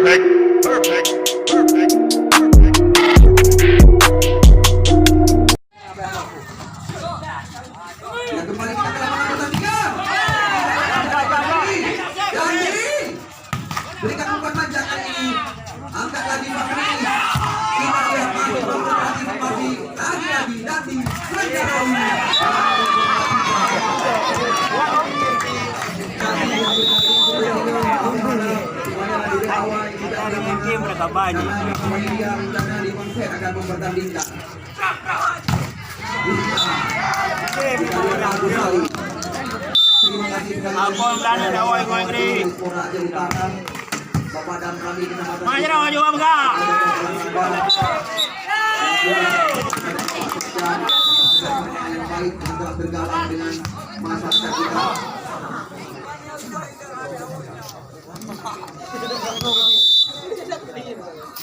Perfect, perfect, perfect, perfect. Ya, kembali kita ke lapangan pertandingan. Jadi, berikan umpan panjang kali ini. Angkat lagi Fakri. Kita lihat maju lagi lagi Dandi. Mungkin mereka banyak. Akan mempertandingkan. Apa dan ada oi kau ini? Mana orang juga enggak? Bergalang dengan masyarakat kita.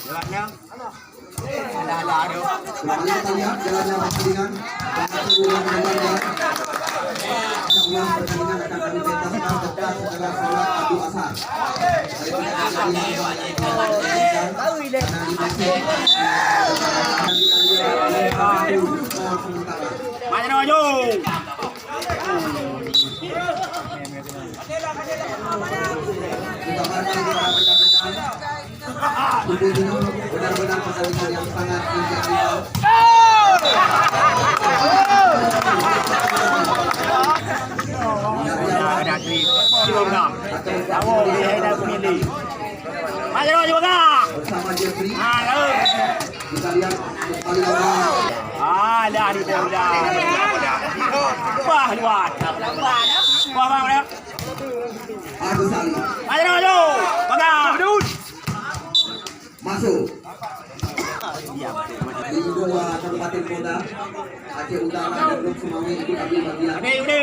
Jalannya. Kembali kita lihat jalannya pertandingan. Ulang pertandingan akan kami pentaskan dekat setelah sholat Abu Asar. Mana maju? Benar-benar pertandingan yang sangat indah. Ada di Cilongam. Tahu dia dah pilih. Mana maju enggak? Bersama Jeffrey. Halo. Kita lihat kali awal. Dah di dah. Wah, luar. Wah, bang dia. Agus Ali Mana maju? Enggak. masuk. Di dua Kabupaten Kota Aceh Utara dan Blok Sumawi ikut ambil bagian. Ini.